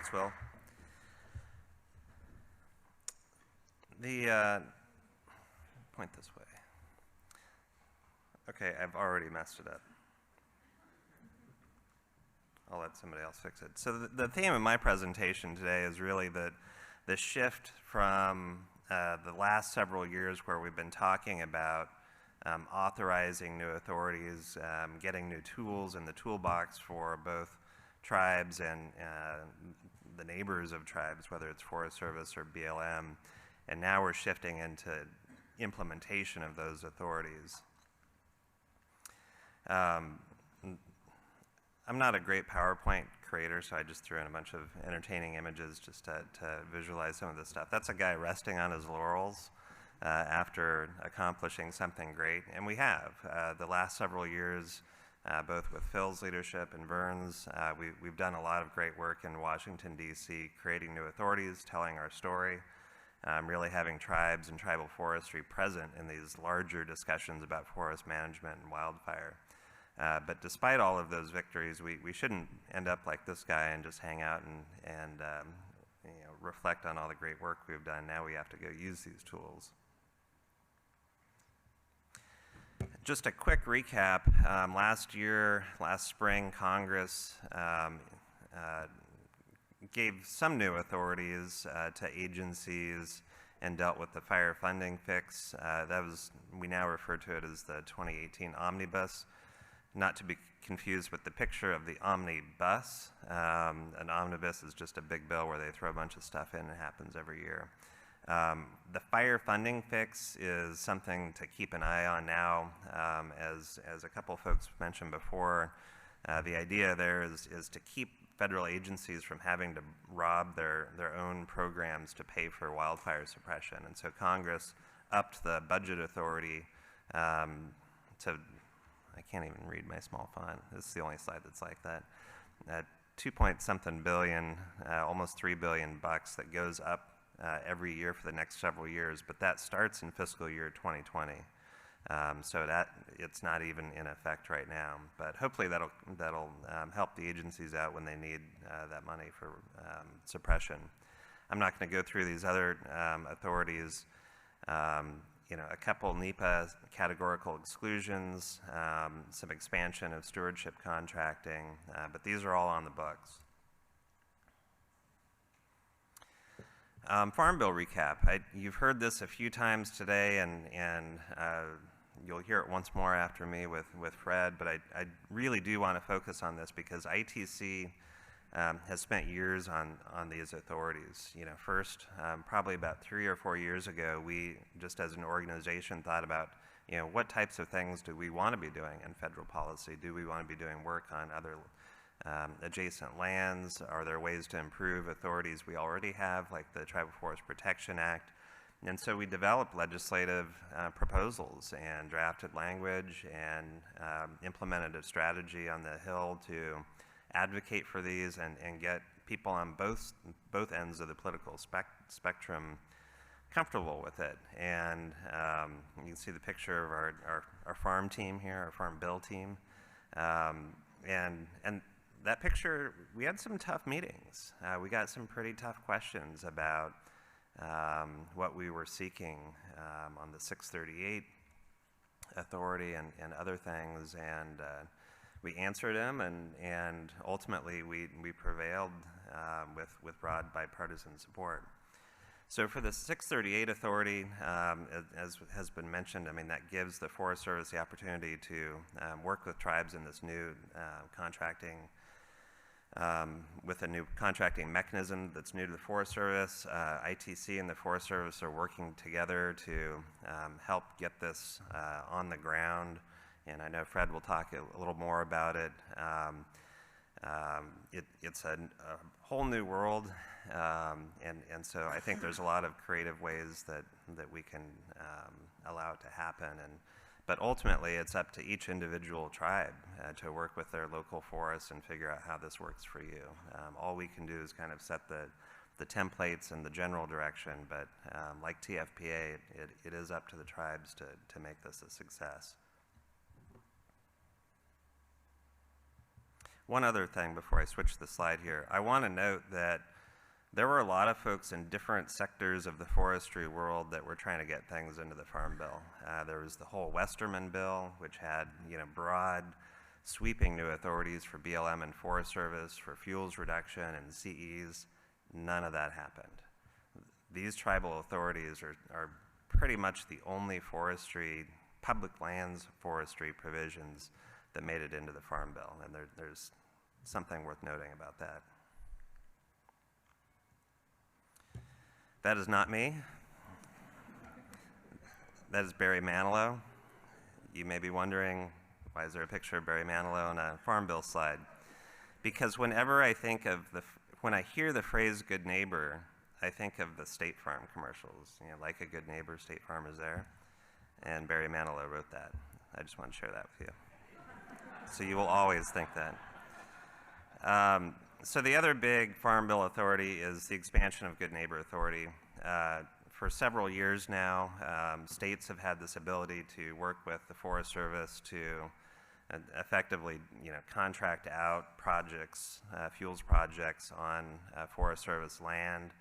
Charlottesville. Point this way. Okay, I've already messed it up. I'll let somebody else fix it. So the theme of my presentation today is really the shift from the last several years where we've been talking about authorizing new authorities, getting new tools in the toolbox for both tribes and the neighbors of tribes, whether it's Forest Service or BLM, and now we're shifting into implementation of those authorities. I'm not a great PowerPoint creator, so I just threw in a bunch of entertaining images just to visualize some of this stuff. That's a guy resting on his laurels after accomplishing something great, and we have. The last several years, both with Phil's leadership and Vern's, we've done a lot of great work in Washington, D.C., creating new authorities, telling our story, really having tribes and tribal forestry present in these larger discussions about forest management and wildfire. But despite all of those victories, we shouldn't end up like this guy and just hang out and reflect on all the great work we've done. Now we have to go use these tools. Just a quick recap. Last spring, Congress gave some new authorities to agencies and dealt with the fire funding fix. We now refer to it as the 2018 Omnibus. Not to be confused with the picture of the omnibus. An omnibus is just a big bill where they throw a bunch of stuff in. It happens every year. The fire funding fix is something to keep an eye on now. As a couple folks mentioned before, the idea there is to keep federal agencies from having to rob their own programs to pay for wildfire suppression. And so Congress upped the budget authority to, I can't even read my small font. This is the only slide that's like that. 2-point-something billion, almost $3 billion bucks that goes up every year for the next several years, but that starts in fiscal year 2020. So it's not even in effect right now, but hopefully that'll help the agencies out when they need that money for suppression. I'm not going to go through these other authorities. A couple NEPA categorical exclusions, some expansion of stewardship contracting, but these are all on the books. Farm Bill recap. You've heard this a few times today, and you'll hear it once more after me with Fred, but I really do want to focus on this because ITC has spent years on these authorities. First, probably about 3 or 4 years ago, we, just as an organization, thought about, what types of things do we want to be doing in federal policy? Do we want to be doing work on other adjacent lands? Are there ways to improve authorities we already have, like the Tribal Forest Protection Act? And so we developed legislative proposals and drafted language and implemented a strategy on the Hill to advocate for these and get people on both ends of the political spectrum comfortable with it. And you can see the picture of our farm team here, our Farm Bill team. And that picture, we had some tough meetings. We got some pretty tough questions about what we were seeking on the 638 authority and other things, and we answered them, and ultimately we prevailed with broad bipartisan support. So for the 638 authority, as has been mentioned, that gives the Forest Service the opportunity to work with tribes in this new contracting, with a new contracting mechanism that's new to the Forest Service. ITC and the Forest Service are working together to help get this on the ground, and I know Fred will talk a little more about it. It's a whole new world, and so I think there's a lot of creative ways that we can allow it to happen. But ultimately, it's up to each individual tribe to work with their local forests and figure out how this works for you. All we can do is kind of set the templates and the general direction, but like TFPA, it is up to the tribes to make this a success. One other thing before I switch the slide here, I want to note that there were a lot of folks in different sectors of the forestry world that were trying to get things into the Farm Bill. There was the whole Westerman bill, which had, broad, sweeping new authorities for BLM and Forest Service, for fuels reduction and CEs. None of that happened. These tribal authorities are pretty much the only public lands forestry provisions that made it into the Farm Bill, and there's something worth noting about that. That is not me. That is Barry Manilow. You may be wondering, why is there a picture of Barry Manilow on a Farm Bill slide? Because whenever I think of when I hear the phrase good neighbor, I think of the State Farm commercials. Like a good neighbor, State Farm is there. And Barry Manilow wrote that. I just want to share that with you. So you will always think that. So the other big Farm Bill authority is the expansion of Good Neighbor Authority. For several years now, states have had this ability to work with the Forest Service to effectively, contract out projects, fuels projects on Forest Service land.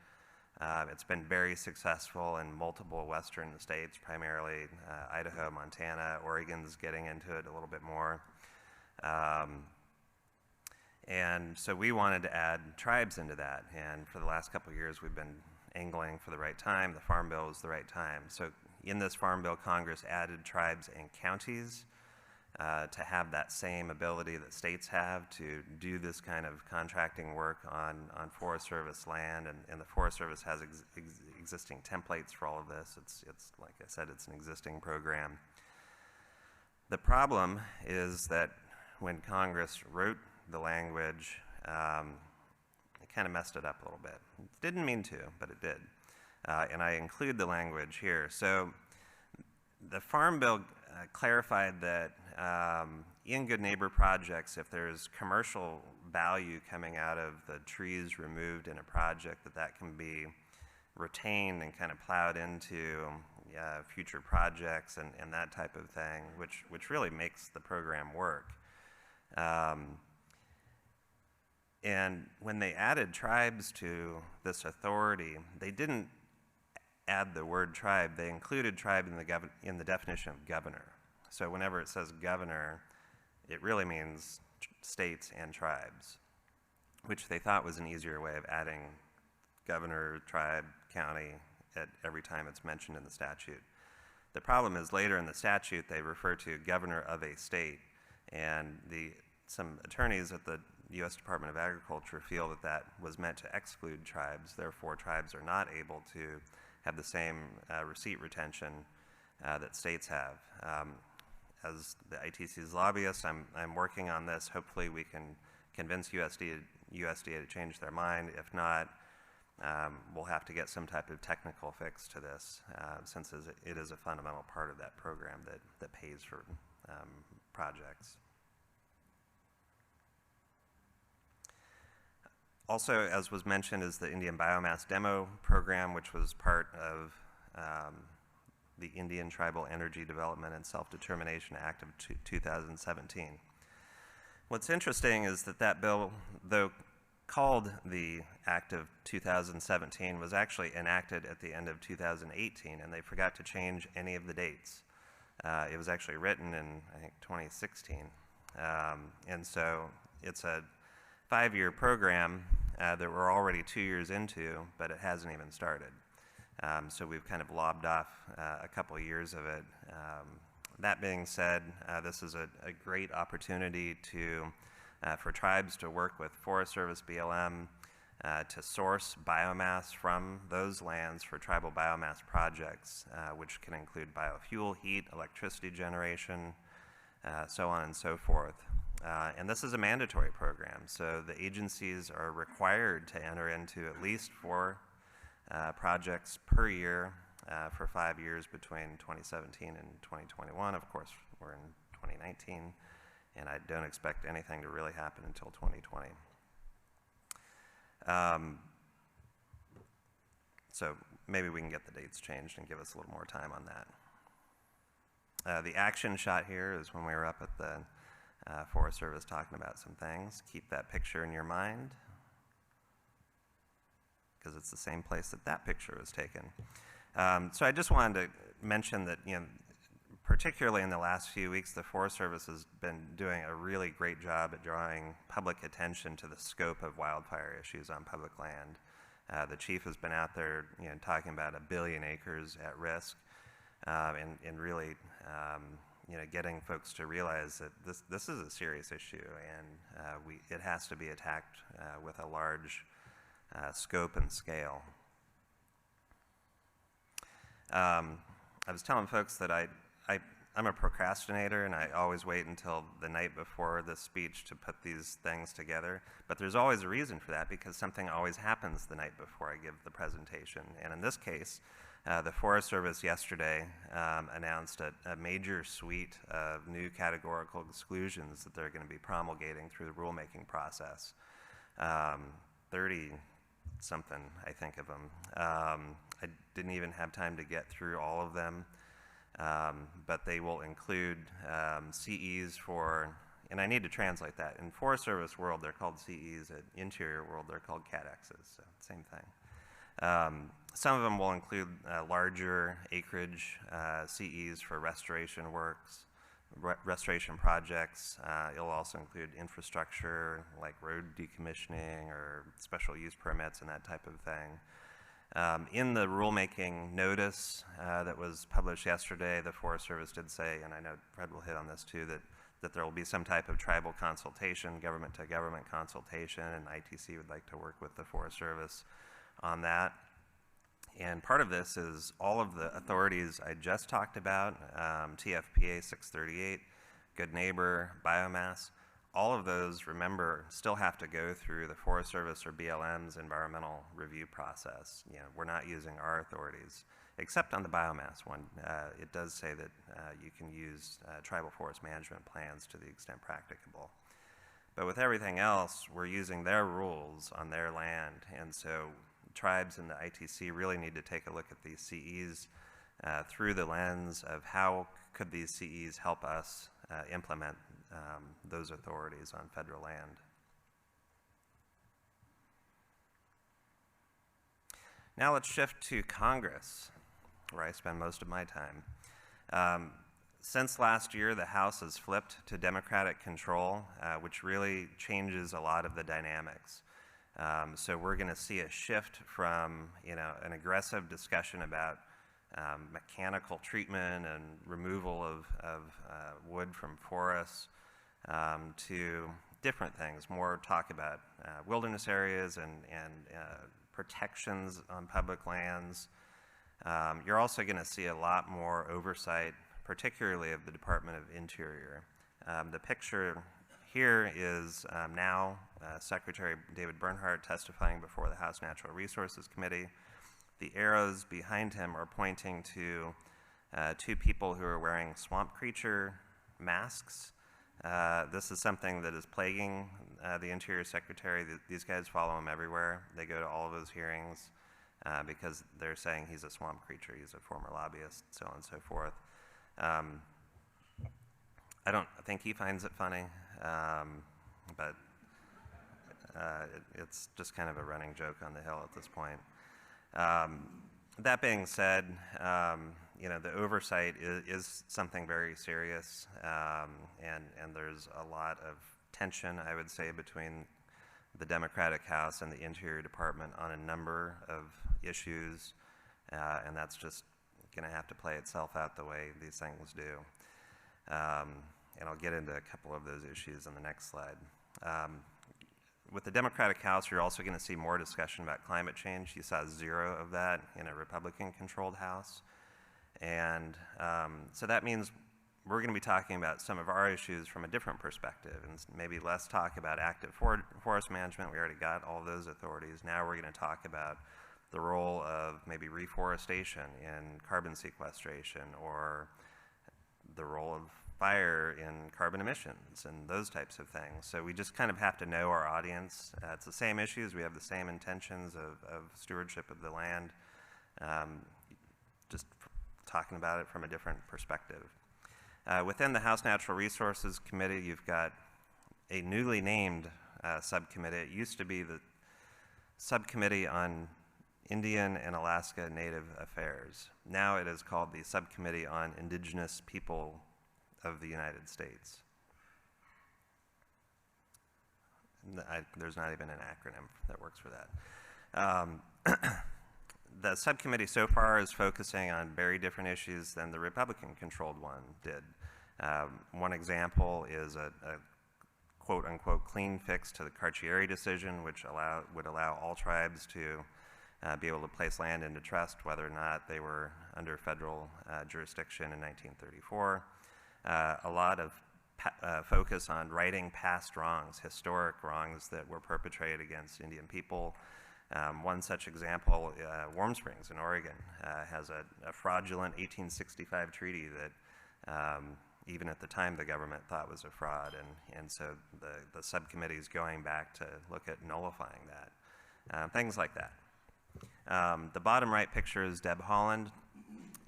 It's been very successful in multiple western states, primarily Idaho, Montana. Oregon's getting into it a little bit more. And so we wanted to add tribes into that, and for the last couple of years we've been angling for the right time. The Farm Bill was the right time. So in this Farm Bill, Congress added tribes and counties to have that same ability that states have to do this kind of contracting work on Forest Service land, and the Forest Service has existing templates for all of this. It's like I said, it's an existing program. The problem is that when Congress wrote the language, it kind of messed it up a little bit. It didn't mean to, but it did. And I include the language here. So the Farm Bill clarified that in Good Neighbor projects, if there's commercial value coming out of the trees removed in a project, that can be retained and kind of plowed into future projects and that type of thing, which really makes the program work. And when they added tribes to this authority, they didn't add the word tribe. They included tribe in the definition of governor. So whenever it says governor, it really means states and tribes, which they thought was an easier way of adding governor, tribe, county at every time it's mentioned in the statute. The problem is later in the statute they refer to governor of a state, and some attorneys at the U.S. Department of Agriculture feel that was meant to exclude tribes. Therefore, tribes are not able to have the same receipt retention that states have. As the ITC's lobbyist, I'm working on this. Hopefully we can convince USDA to change their mind. If not, we'll have to get some type of technical fix to this, since it is a fundamental part of that program that pays for projects. Also, as was mentioned, is the Indian Biomass Demo Program, which was part of the Indian Tribal Energy Development and Self-Determination Act of 2017. What's interesting is that bill, though called the Act of 2017, was actually enacted at the end of 2018, and they forgot to change any of the dates. It was actually written in, I think, 2016. And so it's a 5-year program that we're already 2 years into, but it hasn't even started. So we've kind of lobbed off a couple of years of it. That being said, this is a great opportunity for tribes to work with Forest Service BLM to source biomass from those lands for tribal biomass projects, which can include biofuel, heat, electricity generation, so on and so forth. And this is a mandatory program, so the agencies are required to enter into at least 4 projects per year for 5 years between 2017 and 2021. Of course, we're in 2019, and I don't expect anything to really happen until 2020. So maybe we can get the dates changed and give us a little more time on that. The action shot here is when we were up at the Forest Service talking about some things. Keep that picture in your mind, because it's the same place that that picture was taken. So I just wanted to mention that, particularly in the last few weeks, the Forest Service has been doing a really great job at drawing public attention to the scope of wildfire issues on public land. The chief has been out there, talking about 1 billion acres at risk, and really, getting folks to realize that this is a serious issue, and it has to be attacked with a large scope and scale. I was telling folks that I'm a procrastinator, and I always wait until the night before the speech to put these things together. But there's always a reason for that, because something always happens the night before I give the presentation. And in this case, the Forest Service yesterday announced a major suite of new categorical exclusions that they're going to be promulgating through the rulemaking process. 30-something, I think, of them. I didn't even have time to get through all of them. But they will include CEs for, and I need to translate that. In Forest Service world, they're called CEs. In Interior world, they're called CATXs, so same thing. Some of them will include larger acreage CEs for restoration works, restoration projects. It'll also include infrastructure like road decommissioning or special use permits and that type of thing. In the rulemaking notice that was published yesterday, the Forest Service did say, and I know Fred will hit on this too, that there will be some type of tribal consultation, government-to-government consultation, and ITC would like to work with the Forest Service on that. And part of this is all of the authorities I just talked about, TFPA 638, Good Neighbor, Biomass, all of those, remember, still have to go through the Forest Service or BLM's environmental review process. We're not using our authorities, except on the biomass one. It does say that you can use tribal forest management plans to the extent practicable. But with everything else, we're using their rules on their land, and so tribes and the ITC really need to take a look at these CEs through the lens of how could these CEs help us implement those authorities on federal land. Now let's shift to Congress, where I spend most of my time. Since last year, the House has flipped to Democratic control, which really changes a lot of the dynamics. So we're going to see a shift from an aggressive discussion about mechanical treatment and removal of wood from forests to different things, more talk about wilderness areas and protections on public lands. You're also going to see a lot more oversight, particularly of the Department of Interior. The picture here is now Secretary David Bernhardt testifying before the House Natural Resources Committee. The arrows behind him are pointing to 2 people who are wearing swamp creature masks. This is something that is plaguing the Interior Secretary. These guys follow him everywhere. They go to all of his hearings because they're saying he's a swamp creature, he's a former lobbyist, so on and so forth. I don't think he finds it funny, but it's just kind of a running joke on the Hill at this point. That being said, the oversight is something very serious, and there's a lot of tension, I would say, between the Democratic House and the Interior Department on a number of issues, and that's just going to have to play itself out the way these things do. And I'll get into a couple of those issues in the next slide. With the Democratic House, you're also going to see more discussion about climate change. You saw 0 of that in a Republican-controlled House. And so that means we're going to be talking about some of our issues from a different perspective, and maybe less talk about active forest management. We already got all those authorities. Now we're going to talk about the role of maybe reforestation in carbon sequestration, or the role of fire in carbon emissions and those types of things. So we just kind of have to know our audience. It's the same issues. We have the same intentions of stewardship of the land, just talking about it from a different perspective. Within the House Natural Resources Committee, you've got a newly named subcommittee. It used to be the Subcommittee on Indian and Alaska Native Affairs. Now it is called the Subcommittee on Indigenous People of the United States. There's not even an acronym that works for that. The subcommittee so far is focusing on very different issues than the Republican-controlled one did. One example is a quote-unquote clean fix to the Carcieri decision, which would allow all tribes to be able to place land into trust whether or not they were under federal jurisdiction in 1934. A lot of focus on righting past wrongs, historic wrongs that were perpetrated against Indian people. One such example, Warm Springs in Oregon, has a fraudulent 1865 treaty that even at the time the government thought was a fraud, and so the subcommittee is going back to look at nullifying that. Things like that. The bottom right picture is Deb Holland,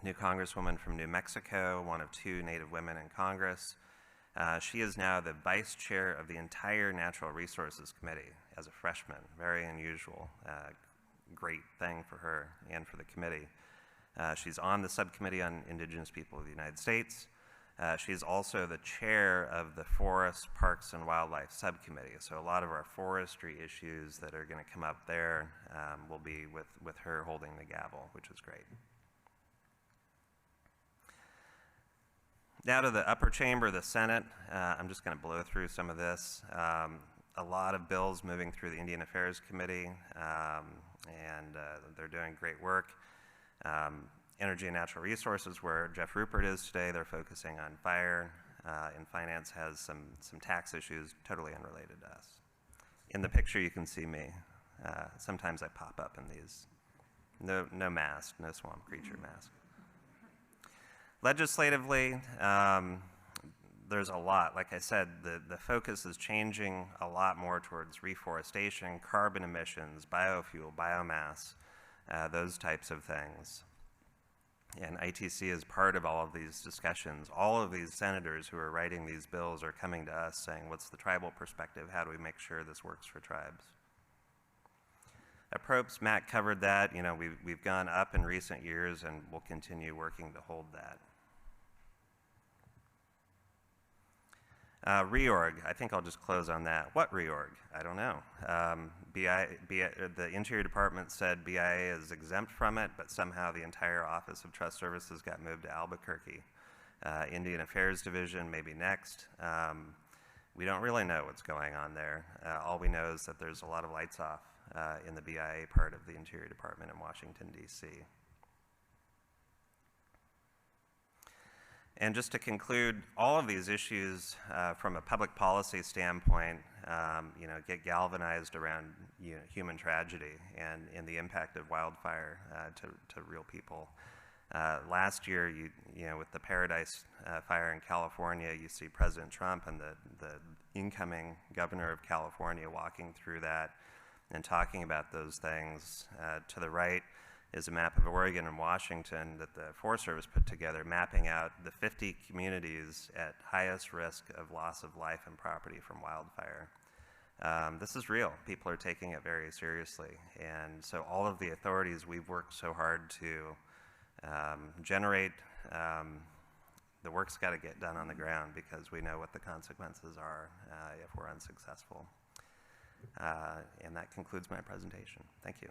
new congresswoman from New Mexico, one of 2 Native women in Congress. She is now the vice chair of the entire Natural Resources Committee as a freshman. Very unusual, great thing for her and for the committee. She's on the Subcommittee on Indigenous People of the United States. She's also the chair of the Forest, Parks, and Wildlife Subcommittee. So a lot of our forestry issues that are going to come up there will be with her holding the gavel, which is great. Now to the upper chamber, the Senate. I'm just going to blow through some of this. A lot of bills moving through the Indian Affairs Committee, and they're doing great work. Energy and Natural Resources, where Jeff Rupert is today, they're focusing on fire, and Finance has some tax issues totally unrelated to us. In the picture you can see me. Sometimes I pop up in these. No mask, no swamp creature mask. Legislatively, there's a lot. Like I said, the focus is changing a lot more towards reforestation, carbon emissions, biofuel, biomass, those types of things. And ITC is part of all of these discussions. All of these senators who are writing these bills are coming to us saying, what's the tribal perspective? How do we make sure this works for tribes? Approps, Matt covered that. You know, we've gone up in recent years and we'll continue working to hold that. Reorg, I think I'll just close on that. What reorg? I don't know. The Interior Department said BIA is exempt from it, but somehow the entire Office of Trust Services got moved to Albuquerque. Indian Affairs Division maybe next. We don't really know what's going on there. All we know is that there's a lot of lights off in the BIA part of the Interior Department in Washington, D.C. And just to conclude, all of these issues from a public policy standpoint, get galvanized around human tragedy and the impact of wildfire to real people. Last year, with the Paradise Fire in California, you see President Trump and the incoming governor of California walking through that and talking about those things. To the right is a map of Oregon and Washington that the Forest Service put together, mapping out the 50 communities at highest risk of loss of life and property from wildfire. This is real. People are taking it very seriously. And so all of the authorities we've worked so hard to generate, the work's got to get done on the ground because we know what the consequences are if we're unsuccessful. And that concludes my presentation. Thank you.